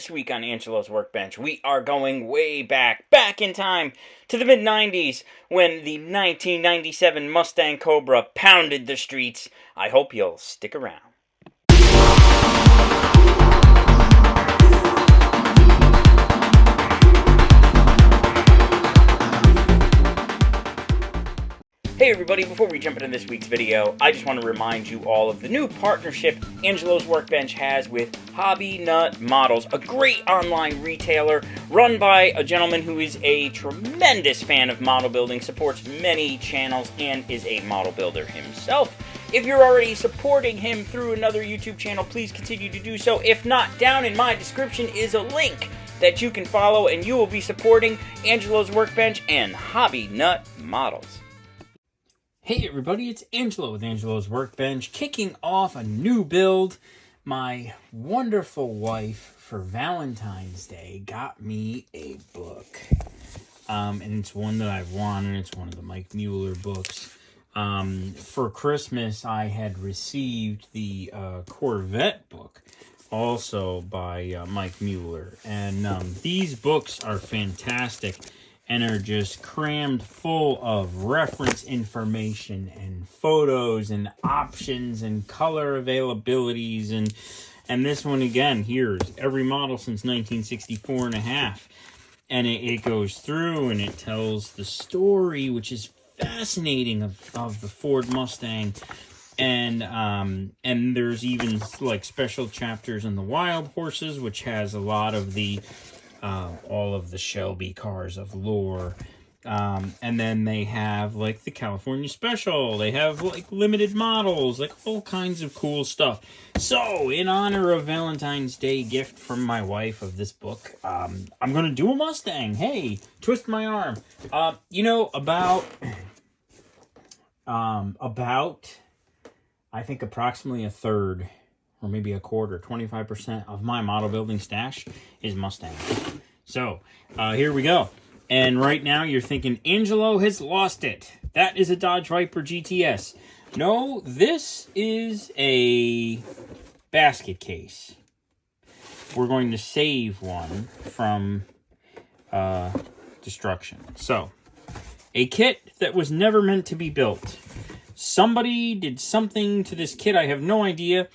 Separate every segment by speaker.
Speaker 1: This week on Angelo's Workbench, we are going way back in time to the mid-90s when the 1997 Mustang Cobra pounded the streets. I hope you'll stick around. Hey everybody, before we jump into this week's video, I just want to remind you all of the new partnership Angelo's Workbench has with Hobbynut Models, a great online retailer run by a gentleman who is a tremendous fan of model building, supports many channels, and is a model builder himself. If you're already supporting him through another YouTube channel, please continue to do so. If not, down in my description is a link that you can follow, and you will be supporting Angelo's Workbench and Hobbynut Models. Hey everybody, it's Angelo with Angelo's Workbench, kicking off a new build. My wonderful wife, for Valentine's Day, got me a book. And it's one that I've wanted. It's one of the Mike Mueller books. For Christmas, I had received the Corvette book, also by Mike Mueller. And these books are fantastic and are just crammed full of reference information and photos and options and color availabilities. And this one, again, here's every model since 1964 and a half. And it goes through and it tells the story, which is fascinating, of the Ford Mustang. And there's even like special chapters on the Wild Horses, which has a lot of the all of the Shelby cars of lore. And then they have like the California Special. They have like limited models, like all kinds of cool stuff. So in honor of Valentine's Day gift from my wife of this book, I'm gonna do a Mustang. Hey, twist my arm. You know, about I think approximately a third, or maybe a quarter, 25% of my model building stash is Mustang. So, here we go. And right now you're thinking, Angelo has lost it. That is a Dodge Viper GTS. No, this is a basket case. We're going to save one from destruction. So, a kit that was never meant to be built. Somebody did something to this kit. I have no idea.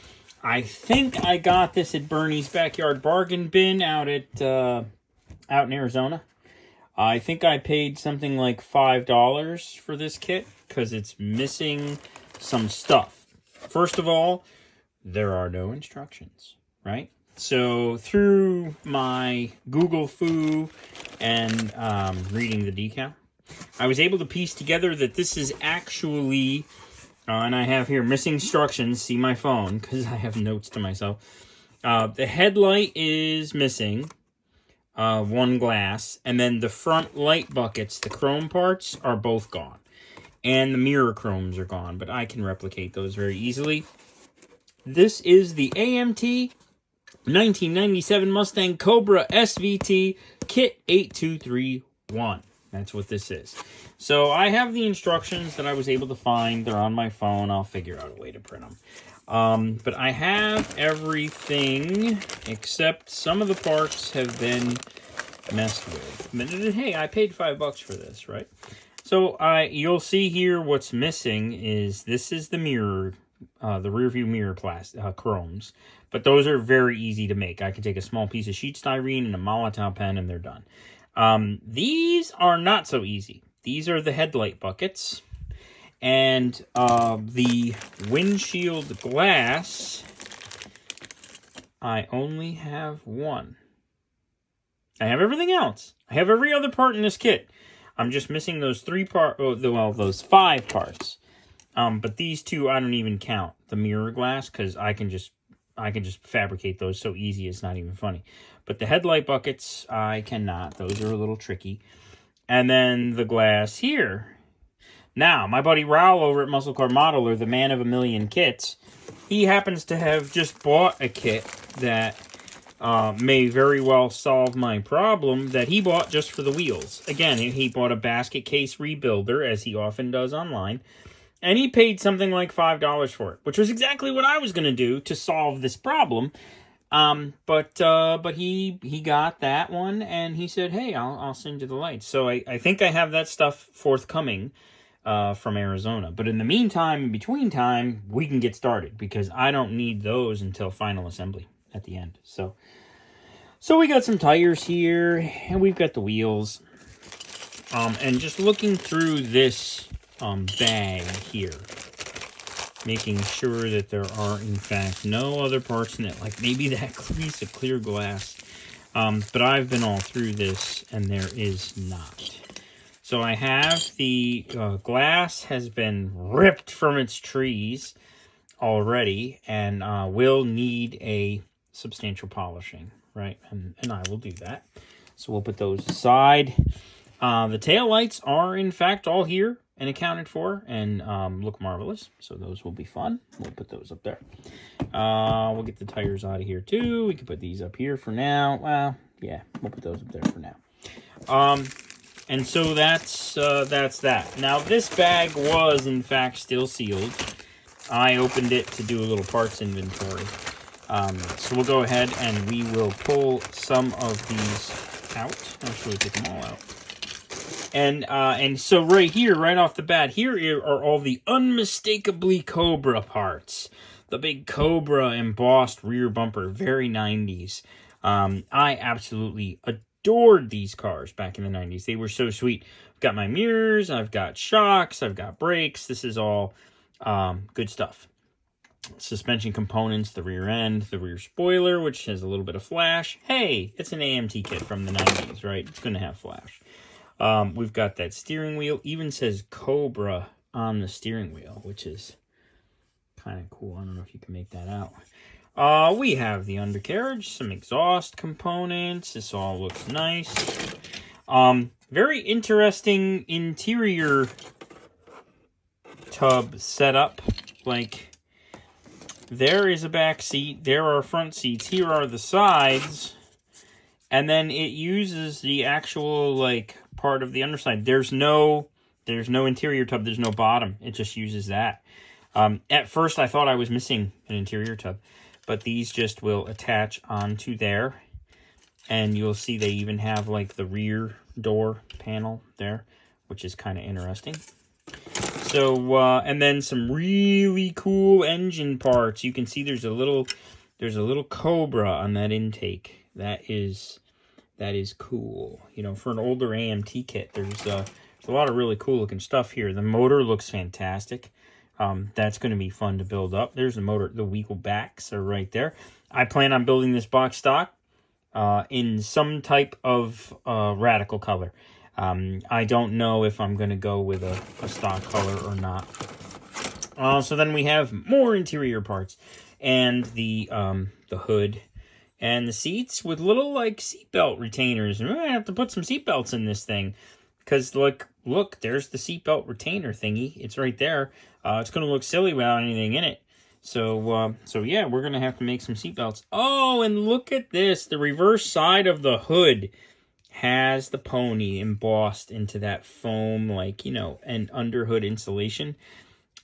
Speaker 1: I think I got this at Bernie's Backyard Bargain Bin out in Arizona. I think I paid something like $5 for this kit because it's missing some stuff. First of all, there are no instructions, right? So through my Google Foo and reading the decal, I was able to piece together that this is actually... and I have here missing instructions. See my phone, because I have notes to myself. The headlight is missing one glass. And then the front light buckets, the chrome parts, are both gone. And the mirror chromes are gone. But I can replicate those very easily. This is the AMT 1997 Mustang Cobra SVT Kit 8231. That's what this is. So I have the instructions that I was able to find. They're on my phone. I'll figure out a way to print them. But I have everything except some of the parts have been messed with. But hey, I paid $5 for this, right? So you'll see here what's missing is this is the mirror, the rear view mirror chromes. But those are very easy to make. I can take a small piece of sheet styrene and a Molotov pen and they're done. These are not so easy. These are the headlight buckets. And the windshield glass, I only have one. I have everything else. I have every other part in this kit. I'm just missing those those 5 parts. But these two I don't even count. The mirror glass, because I can just fabricate those so easy it's not even funny. But the headlight buckets, I cannot. Those are a little tricky. And then the glass here. Now, my buddy Raul over at Muscle Car Modeler, the man of a million kits, he happens to have just bought a kit that may very well solve my problem that he bought just for the wheels. Again, he bought a basket case rebuilder, as he often does online. And he paid something like $5 for it, which was exactly what I was going to do to solve this problem. But he got that one, and he said, hey, I'll send you the lights. So I think I have that stuff forthcoming from Arizona. But in the meantime, in between time, we can get started, because I don't need those until final assembly at the end. So we got some tires here, and we've got the wheels. And just looking through this bag here, making sure that there are, in fact, no other parts in it, like maybe that piece of clear glass. But I've been all through this, and there is not. So I have the glass has been ripped from its trees already, and will need a substantial polishing, right? And I will do that. So we'll put those aside. The taillights are, in fact, all here and accounted for, and look marvelous. So those will be fun. We'll put those up there. We'll get the tires out of here, too. We can put these up here for now. Well, yeah, we'll put those up there for now. And so that's that. Now, this bag was, in fact, still sealed. I opened it to do a little parts inventory. So we'll go ahead and we will pull some of these out. Actually, take them all out. And so right here, right off the bat, here are all the unmistakably Cobra parts. The big Cobra embossed rear bumper, very 90s. I absolutely adored these cars back in the 90s. They were so sweet. I've got my mirrors, I've got shocks, I've got brakes. This is all good stuff. Suspension components, the rear end, the rear spoiler, which has a little bit of flash. Hey, it's an AMT kit from the 90s, right? It's going to have flash. We've got that steering wheel. Even says Cobra on the steering wheel, which is kind of cool. I don't know if you can make that out. We have the undercarriage, some exhaust components. This all looks nice. Very interesting interior tub setup. Like, there is a back seat. There are front seats. Here are the sides. And then it uses the actual, like, part of the underside. There's no interior tub. There's no bottom. It just uses that. At first, I thought I was missing an interior tub, but these just will attach onto there, and you'll see they even have like the rear door panel there, which is kind of interesting. So, and then some really cool engine parts. You can see there's a little Cobra on that intake. That is cool. You know, for an older AMT kit, there's a lot of really cool looking stuff here. The motor looks fantastic. That's going to be fun to build up. There's the motor. The wheel backs are right there. I plan on building this box stock in some type of radical color. I don't know if I'm going to go with a stock color or not. So then we have more interior parts, and the hood and the seats with little like seatbelt retainers. And we're going to have to put some seatbelts in this thing, because look, there's the seatbelt retainer thingy. It's right there. It's going to look silly without anything in it. So yeah, we're going to have to make some seatbelts. Oh, and look at this. The reverse side of the hood has the pony embossed into that foam, like, you know, and underhood insulation.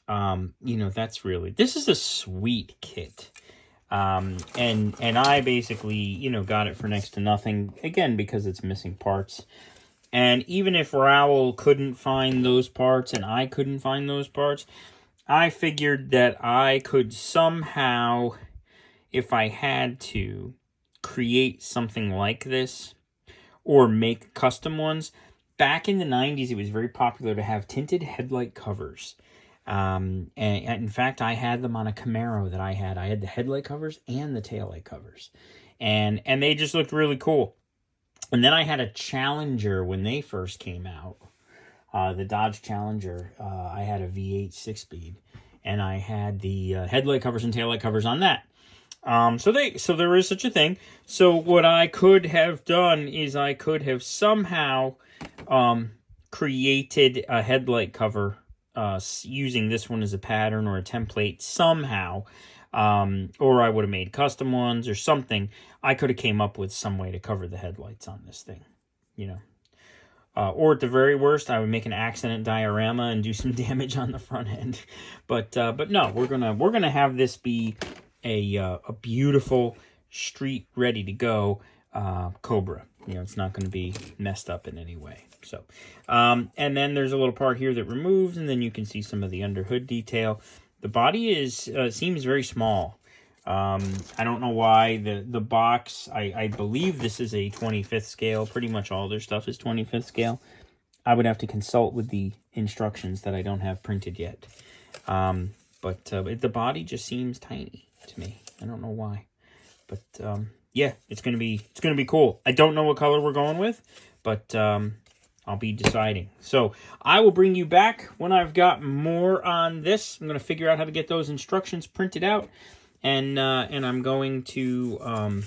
Speaker 1: You know, this is a sweet kit. And I basically, you know, got it for next to nothing, again, because it's missing parts. And even if Raoul couldn't find those parts and I couldn't find those parts, I figured that I could somehow, if I had to, create something like this or make custom ones. Back in the 90s, it was very popular to have tinted headlight covers. And in fact, I had them on a Camaro that I had. I had the headlight covers and the taillight covers. And they just looked really cool. And then I had a Challenger when they first came out. The Dodge Challenger. I had a V8 6-speed. And I had the headlight covers and taillight covers on that. So there is such a thing. So what I could have done is I could have somehow created a headlight cover using this one as a pattern or a template somehow. Or I would have made custom ones or something. I could have came up with some way to cover the headlights on this thing, you know. Or at the very worst, I would make an accident diorama and do some damage on the front end. But no, we're gonna have this be a beautiful street ready to go Cobra. You know, it's not going to be messed up in any way. So, and then there's a little part here that removes, and then you can see some of the underhood detail. The body is seems very small. I don't know why. The box, I believe this is a 25th scale. Pretty much all their stuff is 25th scale. I would have to consult with the instructions that I don't have printed yet. But the body just seems tiny to me. I don't know why. But yeah, it's gonna be cool. I don't know what color we're going with, but I'll be deciding. So I will bring you back when I've got more on this. I'm gonna figure out how to get those instructions printed out, and I'm going to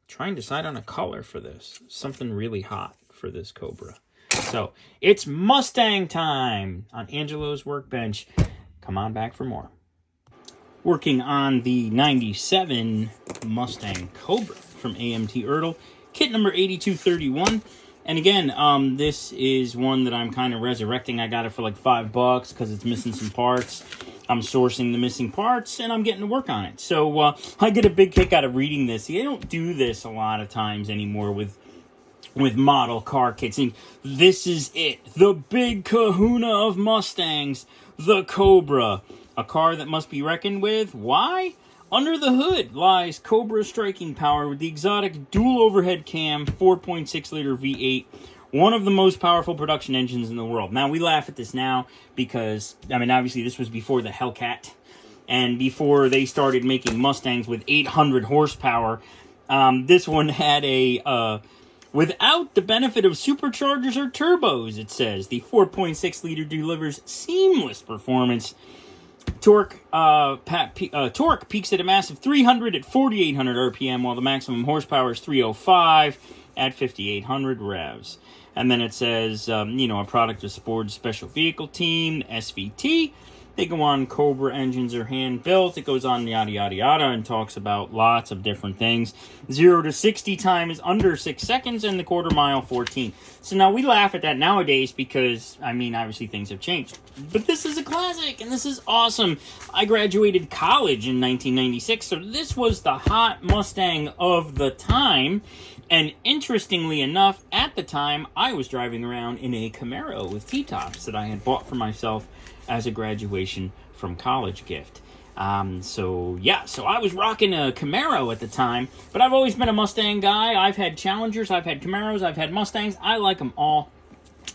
Speaker 1: try and decide on a color for this. Something really hot for this Cobra. So it's Mustang time on Angelo's Workbench. Come on back for more. Working on the 97 Mustang Cobra from AMT Ertl, kit number 8231. And again, this is one that I'm kind of resurrecting. I got it for like $5 because it's missing some parts. I'm sourcing the missing parts, and I'm getting to work on it. So I get a big kick out of reading this. See, I don't do this a lot of times anymore with model car kits. And this is it. The big kahuna of Mustangs, the Cobra. A car that must be reckoned with. Why? Under the hood lies Cobra striking power with the exotic dual overhead cam 4.6-liter V8, one of the most powerful production engines in the world. Now, we laugh at this now because, I mean, obviously this was before the Hellcat and before they started making Mustangs with 800 horsepower. This one had a, without the benefit of superchargers or turbos, it says. The 4.6-liter delivers seamless performance. Torque peaks at a massive 300 at 4,800 RPM, while the maximum horsepower is 305 at 5,800 revs. And then it says, you know, a product of Ford's special vehicle team, SVT. They go on, Cobra engines are hand-built. It goes on yada, yada, yada, and talks about lots of different things. 0 to 60 time is under 6 seconds, and the quarter mile, 14. So now we laugh at that nowadays because, I mean, obviously things have changed. But this is a classic, and this is awesome. I graduated college in 1996, so this was the hot Mustang of the time. And interestingly enough, at the time, I was driving around in a Camaro with T-tops that I had bought for myself as a graduation from college gift. So I was rocking a Camaro at the time, but I've always been a Mustang guy. I've had Challengers, I've had Camaros, I've had Mustangs. I like them all.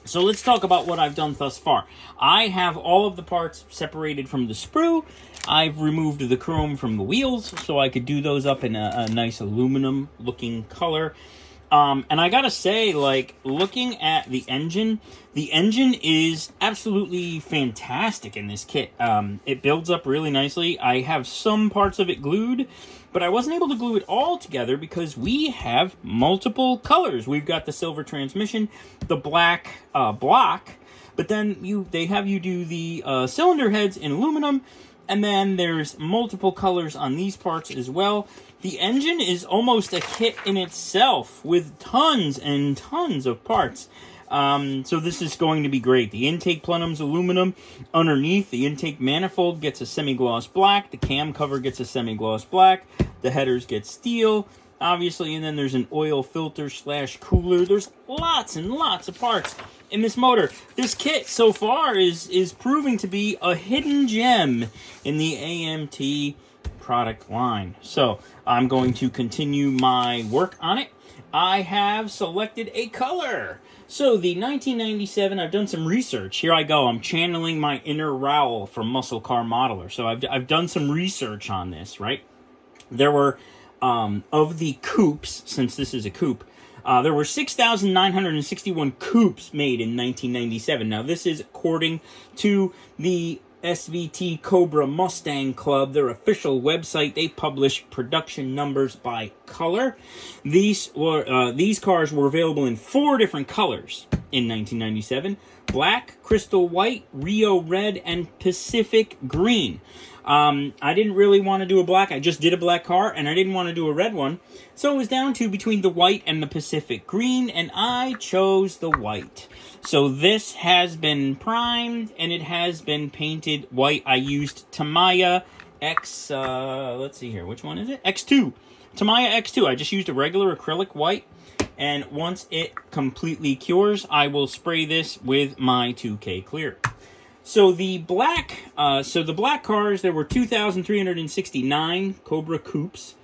Speaker 1: So let's talk about what I've done thus far. I have all of the parts separated from the sprue. I've removed the chrome from the wheels so I could do those up in a nice aluminum looking color. And I gotta say, like, looking at the engine is absolutely fantastic in this kit. It builds up really nicely. I have some parts of it glued, but I wasn't able to glue it all together because we have multiple colors. We've got the silver transmission, the black block, but then they have you do the cylinder heads in aluminum, and then there's multiple colors on these parts as well. The engine is almost a kit in itself with tons and tons of parts. So this is going to be great. The intake plenum's aluminum. Underneath, the intake manifold gets a semi-gloss black. The cam cover gets a semi-gloss black. The headers get steel, obviously. And then there's an oil filter / cooler. There's lots and lots of parts in this motor. This kit so far is proving to be a hidden gem in the AMT product line. So I'm going to continue my work on it. I have selected a color. So the 1997, I've done some research. Here I go. I'm channeling my inner Raoul from Muscle Car Modeler. So I've done some research on this, right? There were, of the coupes, since this is a coupe, there were 6,961 coupes made in 1997. Now, this is according to the SVT Cobra Mustang Club, their official website. They publish production numbers by color. These cars were available in 4 different colors in 1997: black, crystal white, Rio red, and Pacific green. I didn't really want to do a black. I just did a black car, and I didn't want to do a red one. So it was down to between the white and the Pacific green, and I chose the white. So this has been primed, and it has been painted white. I used Tamiya X, let's see here, which one is it? X2 Tamiya X2, I just used a regular acrylic white, and once it completely cures, I will spray this with my 2K clear. So the black cars, there were 2,369 Cobra coupes.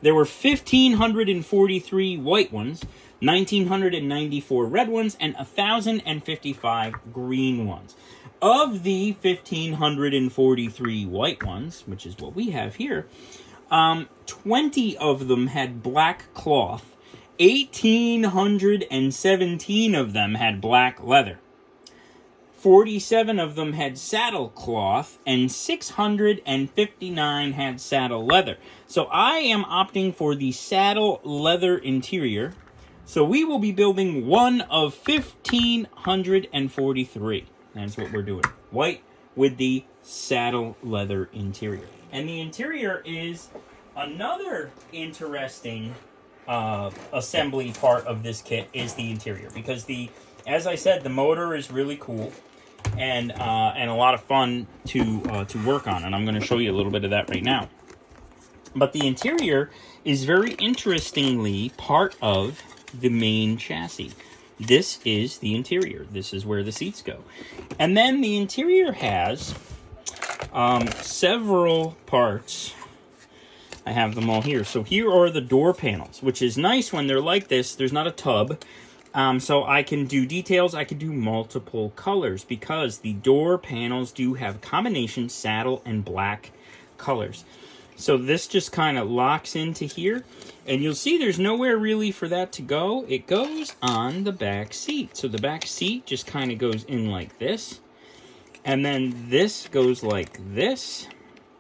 Speaker 1: There were 1,543 white ones, 1,994 red ones, and 1,055 green ones. Of the 1,543 white ones, which is what we have here, 20 of them had black cloth, 1,817 of them had black leather, 47 of them had saddle cloth, and 659 had saddle leather. So I am opting for the saddle leather interior. So we will be building one of 1,543. That's what we're doing. White with the saddle leather interior. And the interior is another interesting assembly part of this kit is the interior. Because as I said, the motor is really cool and a lot of fun to work on. And I'm going to show you a little bit of that right now. But the interior is very interestingly part of the main chassis. This is the interior. This is where the seats go. And then the interior has several parts. I have them all here. So here are the door panels, which is nice when they're like this. There's not a tub. So I can do details. I can do multiple colors because the door panels do have combination saddle and black colors. So this just kind of locks into here. And you'll see there's nowhere really for that to go. It goes on the back seat. So the back seat just kind of goes in like this. And then this goes like this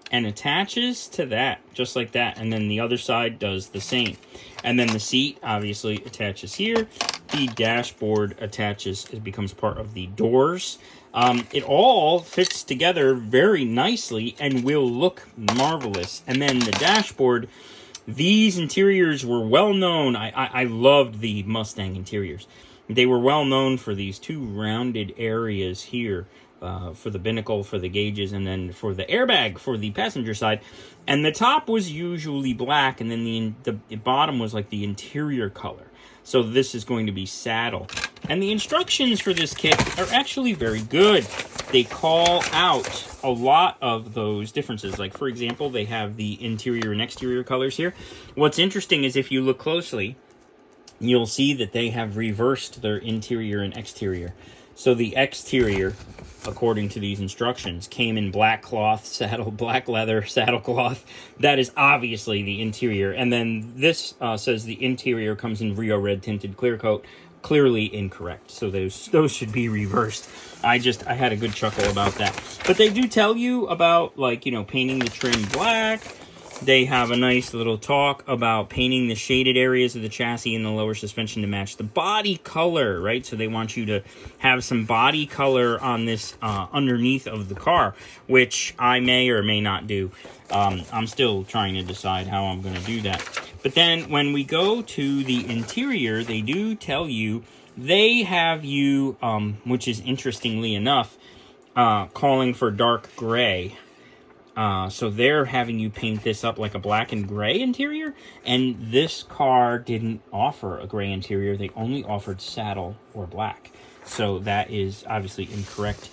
Speaker 1: and attaches to that, just like that. And then the other side does the same. And then the seat obviously attaches here. The dashboard attaches, it becomes part of the doors. It all fits together very nicely and will look marvelous. And then the dashboard, these interiors were well known. I loved the Mustang interiors. They were well known for these two rounded areas here, for the binnacle, for the gauges, and then for the airbag for the passenger side. And the top was usually black, and then the bottom was like the interior color. So this is going to be saddle. And the instructions for this kit are actually very good. They call out a lot of those differences. Like, for example, they have the interior and exterior colors here. What's interesting is if you look closely, you'll see that they have reversed their interior and exterior. So the exterior, according to these instructions, came in black cloth, saddle, black leather, saddle cloth. That is obviously the interior. And then this says the interior comes in Rio Red tinted clear coat. Clearly incorrect. So those should be reversed. I had a good chuckle about that. But they do tell you about, like, you know, painting the trim black. They have a nice little talk about painting the shaded areas of the chassis and the lower suspension to match the body color, right? So they want you to have some body color on this underneath of the car, which I may or may not do. I'm still trying to decide how I'm going to do that. But then when we go to the interior, they do tell you, they have you, which is interestingly enough, calling for dark gray. So they're having you paint this up like a black and gray interior, and this car didn't offer a gray interior. They only offered saddle or black. So that is obviously incorrect.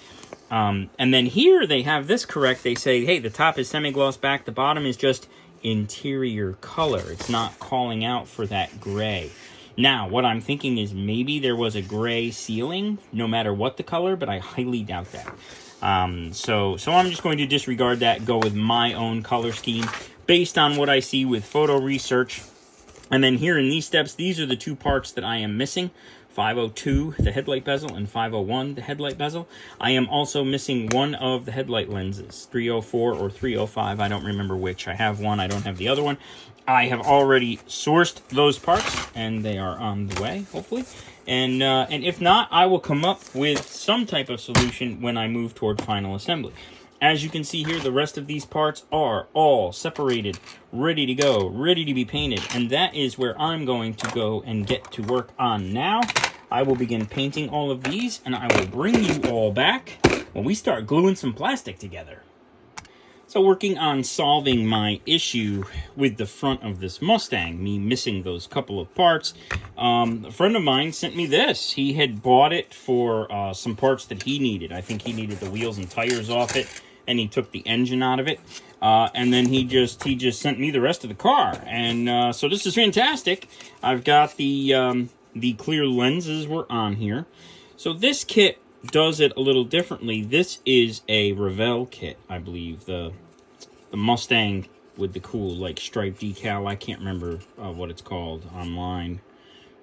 Speaker 1: And then here they have this correct. They say, hey, the top is semi-gloss back. The bottom is just interior color. It's not calling out for that gray. Now, what I'm thinking is maybe there was a gray ceiling, no matter what the color, but I highly doubt that. So I'm just going to disregard that and go with my own color scheme based on what I see with photo research. And then here in these steps, these are the two parts that I am missing. 502, the headlight bezel, and 501, the headlight bezel. I am also missing one of the headlight lenses, 304 or 305. I don't remember which. I have one. I don't have the other one. I have already sourced those parts, and they are on the way, hopefully. And if not, I will come up with some type of solution when I move toward final assembly. As you can see here, the rest of these parts are all separated, ready to go, ready to be painted. And that is where I'm going to go and get to work on now. I will begin painting all of these, and I will bring you all back when we start gluing some plastic together. So working on solving my issue with the front of this Mustang, me missing those couple of parts, a friend of mine sent me this. He had bought it for some parts that he needed. I think he needed the wheels and tires off it, and he took the engine out of it. And then he just sent me the rest of the car. And so this is fantastic. I've got the clear lenses were on here. So this kit does it a little differently. This is a Revell kit, I believe. The Mustang with the cool like stripe decal. I can't remember what it's called online,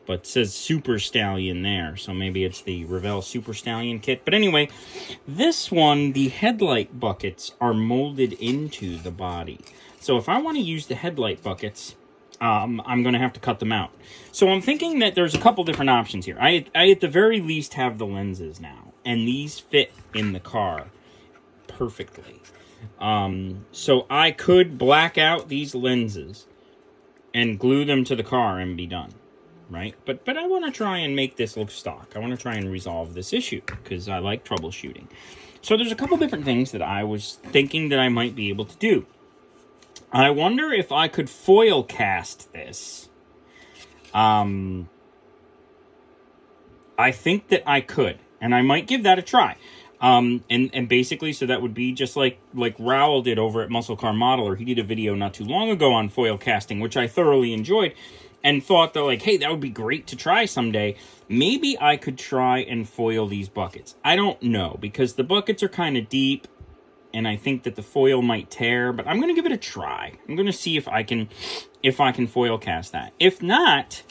Speaker 1: but it says Super Stallion there. So maybe it's the Revell Super Stallion kit. But anyway, this one, the headlight buckets are molded into the body. So if I want to use the headlight buckets, I'm going to have to cut them out. So I'm thinking that there's a couple different options here. I at the very least have the lenses now, and these fit in the car perfectly. So I could black out these lenses and glue them to the car and be done, right? But I want to try and make this look stock. I want to try and resolve this issue because I like troubleshooting. So there's a couple different things that I was thinking that I might be able to do. I wonder if I could foil cast this. I think that I could, and I might give that a try. And basically, so that would be just like Raoul did over at Muscle Car Modeler. He did a video not too long ago on foil casting, which I thoroughly enjoyed, and thought that, like, hey, that would be great to try someday. Maybe I could try and foil these buckets. I don't know, because the buckets are kind of deep, and I think that the foil might tear, but I'm going to give it a try. I'm going to see if I can foil cast that. If not,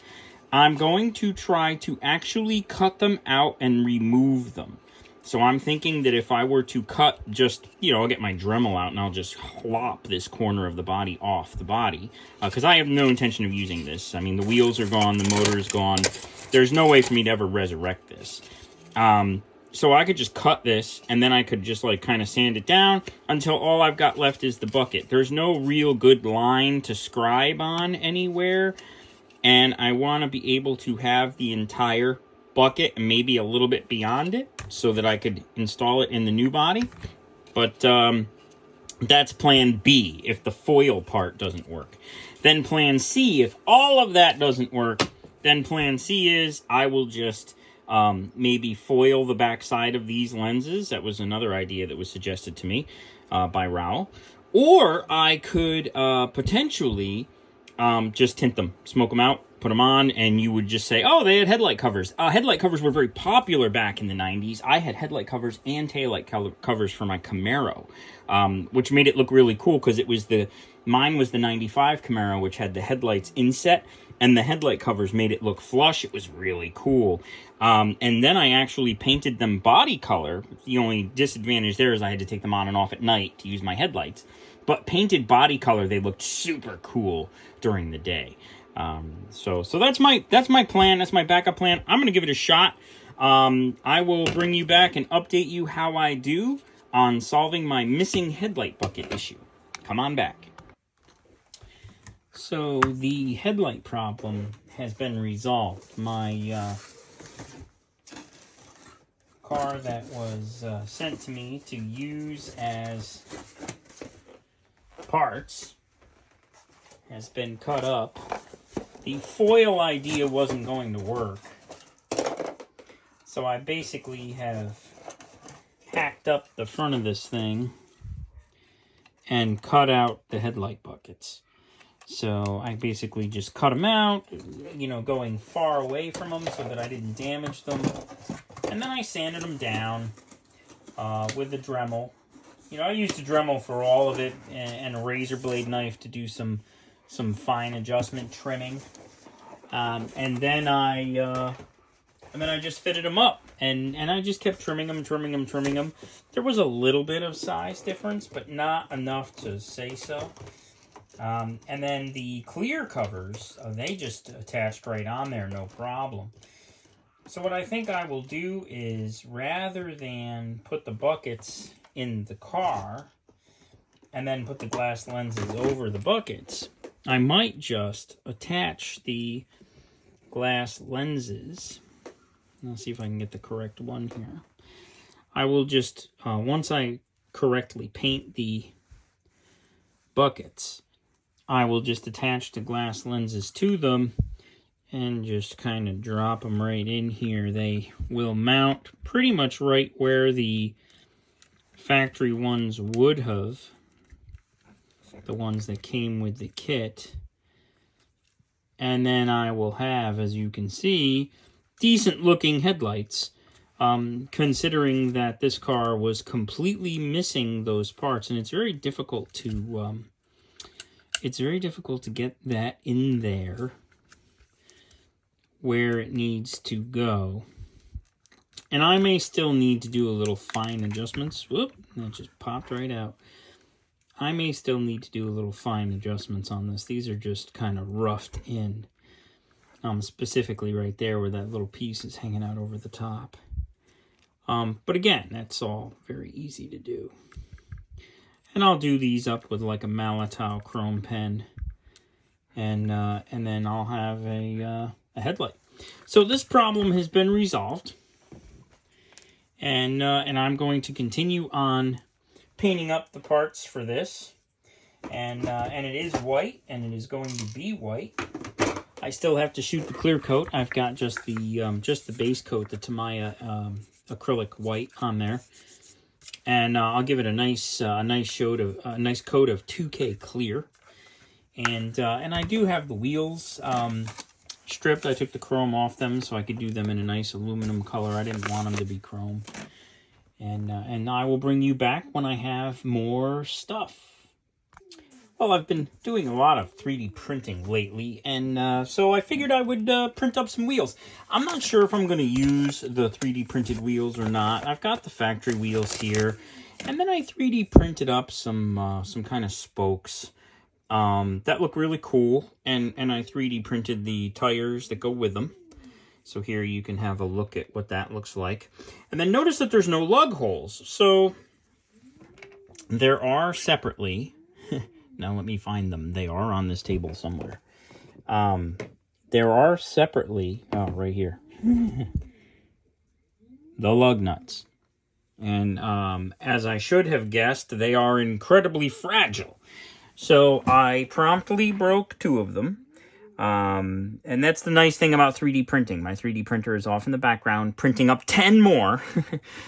Speaker 1: I'm going to try to actually cut them out and remove them. So I'm thinking that if I were to cut just, I'll get my Dremel out and I'll just clop this corner of the body off the body. Because I have no intention of using this. I mean, the wheels are gone, the motor is gone. There's no way for me to ever resurrect this. So I could just cut this, and then I could just, kind of sand it down until all I've got left is the bucket. There's no real good line to scribe on anywhere, and I want to be able to have the entire bucket and maybe a little bit beyond it so that I could install it in the new body. But that's plan B if the foil part doesn't work. Then plan C, if all of that doesn't work, then plan C is I will just maybe foil the backside of these lenses. That was another idea that was suggested to me by Raoul. Or I could potentially just tint them, smoke them out, put them on, and you would just say, oh, they had headlight covers. Headlight covers were very popular back in the 90s. I had headlight covers and taillight covers for my Camaro, which made it look really cool because mine was the 95 Camaro, which had the headlights inset, and the headlight covers made it look flush. It was really cool. And then I actually painted them body color. The only disadvantage there is I had to take them on and off at night to use my headlights. But painted body color, they looked super cool during the day. So that's my plan. That's my backup plan. I'm going to give it a shot. I will bring you back and update you how I do on solving my missing headlight bucket issue. Come on back. So the headlight problem has been resolved. My car that was sent to me to use as parts has been cut up. The foil idea wasn't going to work, so I basically have hacked up the front of this thing and cut out the headlight buckets. So I basically just cut them out, going far away from them so that I didn't damage them. And then I sanded them down with the Dremel. I used a Dremel for all of it and a razor blade knife to do some fine adjustment trimming. And then I just fitted them up. And I just kept trimming them. There was a little bit of size difference, but not enough to say so. And then the clear covers, they just attached right on there, no problem. So what I think I will do is, rather than put the buckets in the car and then put the glass lenses over the buckets, I might just attach the glass lenses. Let's see if I can get the correct one here. I will just, once I correctly paint the
Speaker 2: buckets, I will just attach the glass lenses to them and just kind of drop them right in here. They will mount pretty much right where the factory ones would have, the ones that came with the kit. And then I will have, as you can see, decent looking headlights, considering that this car was completely missing those parts, and it's very difficult to get that in there where it needs to go. And I may still need to do a little fine adjustments. Whoop, that just popped right out. I may still need to do a little fine adjustments on this. These are just kind of roughed in. Specifically right there where that little piece is hanging out over the top. But again, that's all very easy to do. And I'll do these up with like a Malletau chrome pen. And then I'll have a headlight. So this problem has been resolved. And I'm going to continue on painting up the parts for this. And it is white, and it is going to be white. I still have to shoot the clear coat. I've got just the base coat, the Tamiya acrylic white on there, and I'll give it a nice coat of 2K clear. And I do have the wheels stripped. I took the chrome off them so I could do them in a nice aluminum color. I didn't want them to be chrome. And I will bring you back when I have more stuff. Well, I've been doing a lot of 3D printing lately, and so I figured I would print up some wheels. I'm not sure if I'm going to use the 3D printed wheels or not. I've got the factory wheels here, and then I 3D printed up some kind of spokes that look really cool, and I 3D printed the tires that go with them. So here you can have a look at what that looks like. And then notice that there's no lug holes. So there are separately... Now let me find them. They are on this table somewhere. There are separately, right here, the lug nuts. And as I should have guessed, they are incredibly fragile. So I promptly broke 2 of them. And that's the nice thing about 3D printing. My 3D printer is off in the background printing up 10 more.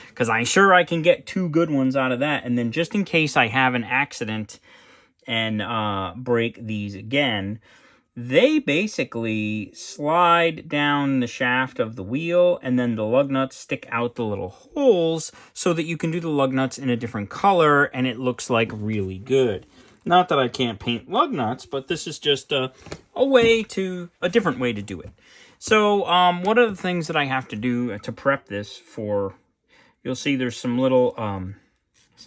Speaker 2: Because I'm sure I can get 2 good ones out of that. And then just in case I have an accident and break these again, they basically slide down the shaft of the wheel, and then the lug nuts stick out the little holes so that you can do the lug nuts in a different color, and it looks like really good. Not that I can't paint lug nuts, but this is just a different way to do it. So one of the things that I have to do to prep this for, you'll see there's some little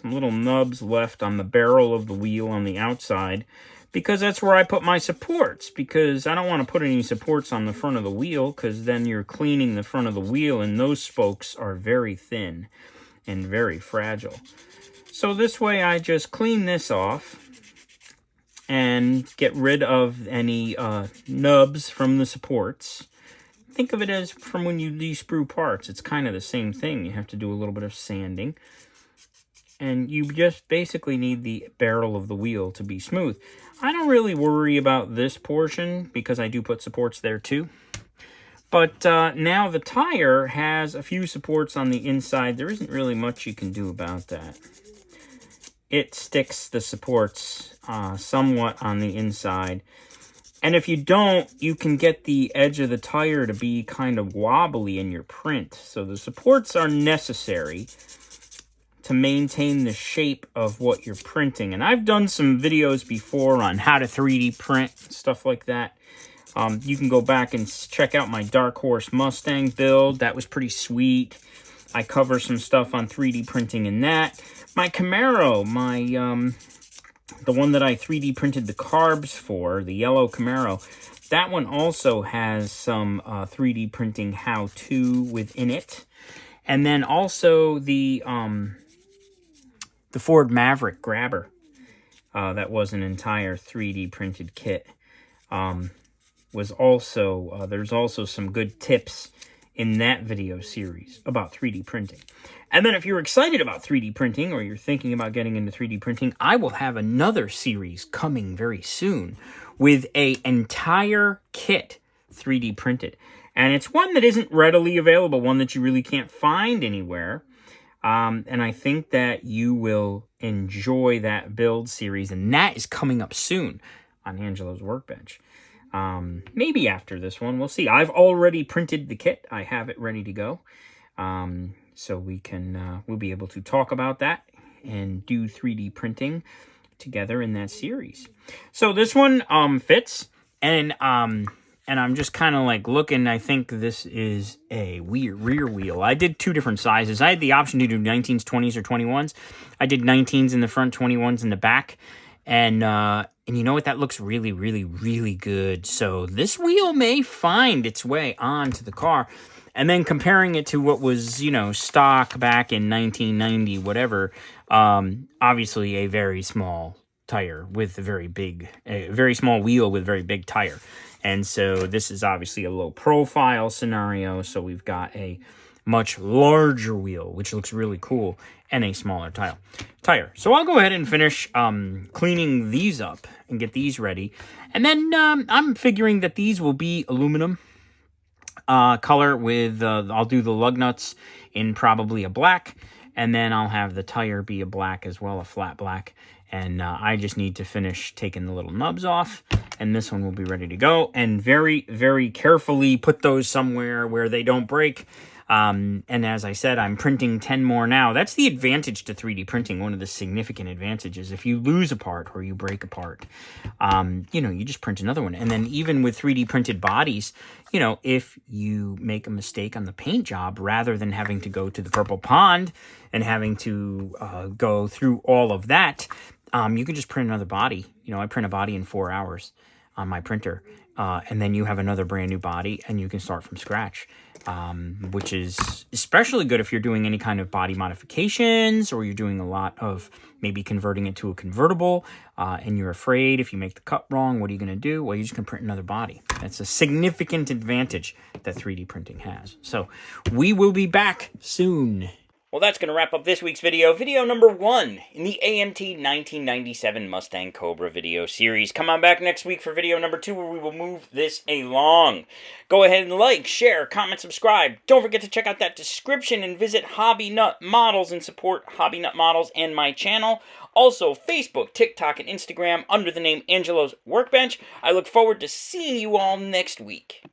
Speaker 2: nubs left on the barrel of the wheel on the outside, because that's where I put my supports, because I don't want to put any supports on the front of the wheel, because then you're cleaning the front of the wheel, and those spokes are very thin and very fragile. So this way I just clean this off and get rid of any nubs from the supports. Think of it as from when you de-sprue parts. It's kind of the same thing. You have to do a little bit of sanding. And you just basically need the barrel of the wheel to be smooth. I don't really worry about this portion because I do put supports there too. But now the tire has a few supports on the inside. There isn't really much you can do about that. It sticks the supports somewhat on the inside. And if you don't, you can get the edge of the tire to be kind of wobbly in your print. So the supports are necessary to maintain the shape of what you're printing. And I've done some videos before on how to 3D print, stuff like that. You can go back and check out my Dark Horse Mustang build. That was pretty sweet. I cover some stuff on 3D printing in that. My Camaro, the one that I 3D printed the carbs for, the yellow Camaro, that one also has some 3D printing how-to within it. And then also the Ford Maverick Grabber, that was an entire 3D printed kit, was also, there's also some good tips in that video series about 3D printing. And then if you're excited about 3D printing or you're thinking about getting into 3D printing, I will have another series coming very soon with an entire kit 3D printed. And it's one that isn't readily available, one that you really can't find anywhere. And I think that you will enjoy that build series, and that is coming up soon on Angelo's Workbench. Maybe after this one, we'll see. I've already printed the kit. I have it ready to go. So we'll be able to talk about that and do 3D printing together in that series. So this one fits, and I'm just kind of like looking. I think this is a weird rear wheel. I did two different sizes. I had the option to do 19s, 20s, or 21s. I did 19s in the front, 21s in the back. And you know what? That looks really, really, really good. So this wheel may find its way onto the car. And then comparing it to what was, you know, stock back in 1990, whatever, obviously a very small tire with a very small wheel with very big tire. And so this is obviously a low profile scenario. So we've got a much larger wheel, which looks really cool, and a smaller tire. So I'll go ahead and finish cleaning these up and get these ready. And then I'm figuring that these will be aluminum color with, I'll do the lug nuts in probably a black, and then I'll have the tire be a black as well, a flat black. And I just need to finish taking the little nubs off, and this one will be ready to go. And very, very carefully put those somewhere where they don't break. And as I said, I'm printing 10 more now. That's the advantage to 3D printing. One of the significant advantages. If you lose a part or you break a part, you know, you just print another one. And then even with 3D printed bodies, you know, if you make a mistake on the paint job, rather than having to go to the purple pond and having to go through all of that, you can just print another body. You know, I print a body in 4 hours on my printer. And then you have another brand new body, and you can start from scratch, which is especially good if you're doing any kind of body modifications, or you're doing a lot of maybe converting it to a convertible, and you're afraid if you make the cut wrong, what are you going to do? Well, you just can print another body. That's a significant advantage that 3D printing has. So we will be back soon.
Speaker 1: Well, that's going to wrap up this week's video, video number 1 in the AMT 1997 Mustang Cobra video series. Come on back next week for video number 2, where we will move this along. Go ahead and like, share, comment, subscribe. Don't forget to check out that description and visit Hobbynut Models and support Hobbynut Models and my channel. Also, Facebook, TikTok, and Instagram under the name Angelo's Workbench. I look forward to seeing you all next week.